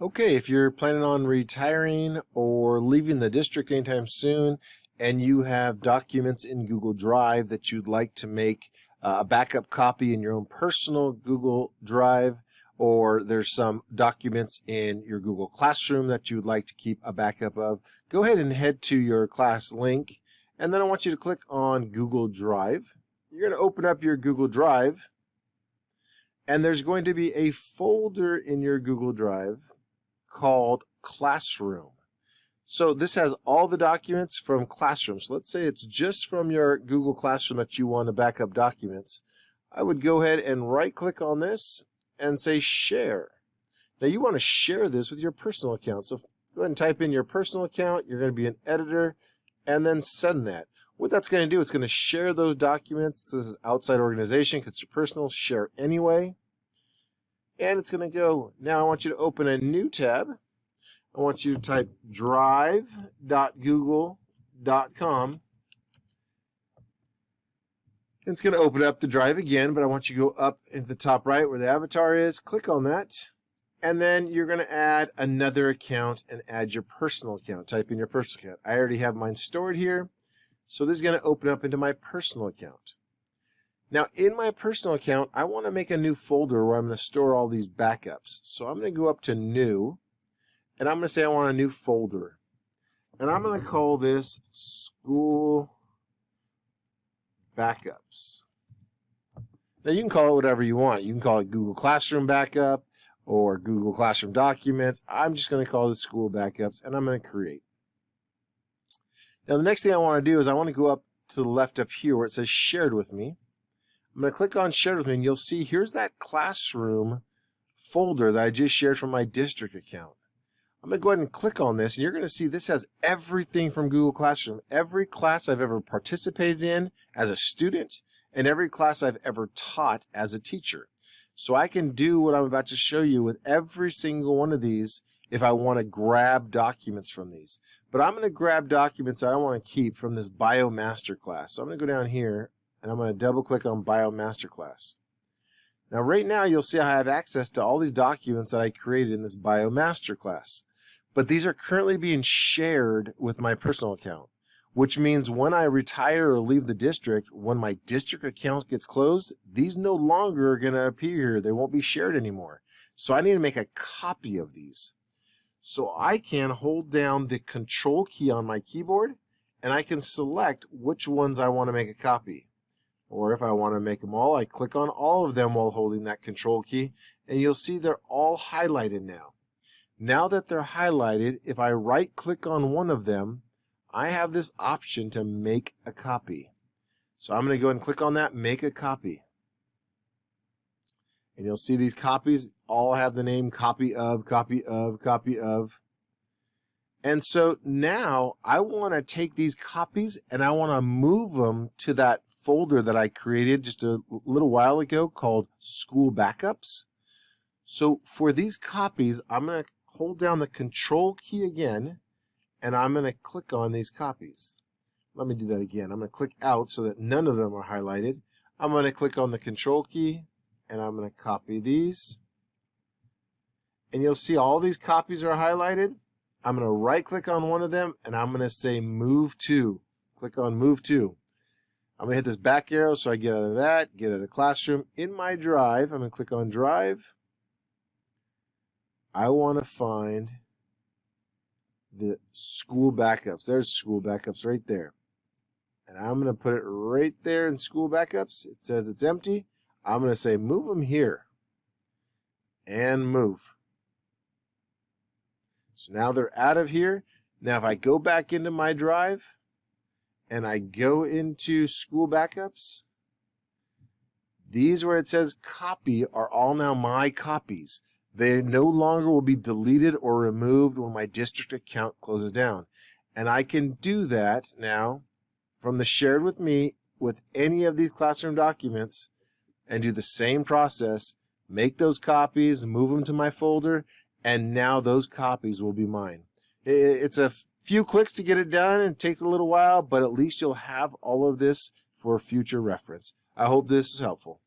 Okay, if you're planning on retiring or leaving the district anytime soon and you have documents in Google Drive that you'd like to make a backup copy in your own personal Google Drive, or there's some documents in your Google Classroom that you would like to keep a backup of, go ahead and head to your class link, and then I want you to click on Google Drive. You're going to open up your Google Drive, and there's going to be a folder in your Google Drive called Classroom. So this has all the documents from Classroom. So let's say it's just from your Google Classroom that you want to back up documents. I would go ahead and right click on this and say share. Now you want to share this with your personal account. So go ahead and type in your personal account. You're going to be an editor and then send that. What that's going to do, it's going to share those documents. So this is outside organization because it's your personal, share anyway. And it's going to go. Now I want you to open a new tab. I want you to type drive.google.com. It's going to open up the drive again, but I want you to go up into the top right where the avatar is. Click on that. And then you're going to add another account and add your personal account. Type in your personal account. I already have mine stored here. So this is going to open up into my personal account. Now in my personal account, I want to make a new folder where I'm going to store all these backups. So I'm going to go up to New, and I'm going to say I want a new folder. And I'm going to call this School Backups. Now you can call it whatever you want. You can call it Google Classroom Backup or Google Classroom Documents. I'm just going to call it School Backups, and I'm going to create. Now the next thing I want to do is I want to go up to the left up here where it says Shared With Me. I'm going to click on Shared With Me, and you'll see here's that Classroom folder that I just shared from my district account. I'm going to go ahead and click on this, and you're going to see this has everything from Google Classroom. Every class I've ever participated in as a student, and every class I've ever taught as a teacher. So I can do what I'm about to show you with every single one of these if I want to grab documents from these. But I'm going to grab documents that I want to keep from this Bio Master class. So I'm going to go down here, and I'm going to double click on Bio Master class. Now right now you'll see I have access to all these documents that I created in this Bio Master class. But these are currently being shared with my personal account, which means when I retire or leave the district, when my district account gets closed, these no longer are going to appear here. They won't be shared anymore. So I need to make a copy of these. So I can hold down the Control key on my keyboard, and I can select which ones I want to make a copy. Or if I want to make them all, I click on all of them while holding that Control key, and you'll see they're all highlighted now. Now that they're highlighted, if I right click on one of them, I have this option to make a copy. So I'm going to go ahead and click on that, make a copy. And you'll see these copies all have the name copy of, copy of, copy of. And so now I want to take these copies and I want to move them to that folder that I created just a little while ago called School Backups. So for these copies, I'm going to hold down the Control key again, and I'm going to click on these copies. Let me do that again. I'm going to click out so that none of them are highlighted. I'm going to click on the Control key, and I'm going to copy these. And you'll see all these copies are highlighted. I'm going to right click on one of them, and I'm going to say Move To. Click on Move To. I'm going to hit this back arrow so I get out of that, get out of Classroom. In my Drive, I'm going to click on Drive. I want to find the School Backups. There's School Backups right there. And I'm going to put it right there in School Backups. It says it's empty. I'm going to say move them here. And move. So now they're out of here. Now if I go back into my Drive and I go into School Backups, these where it says copy are all now my copies. They no longer will be deleted or removed when my district account closes down. And I can do that now from the Shared With Me with any of these classroom documents and do the same process, make those copies, move them to my folder, and now those copies will be mine. It's a few clicks to get it done, and it takes a little while, but at least you'll have all of this for future reference. I hope this is helpful.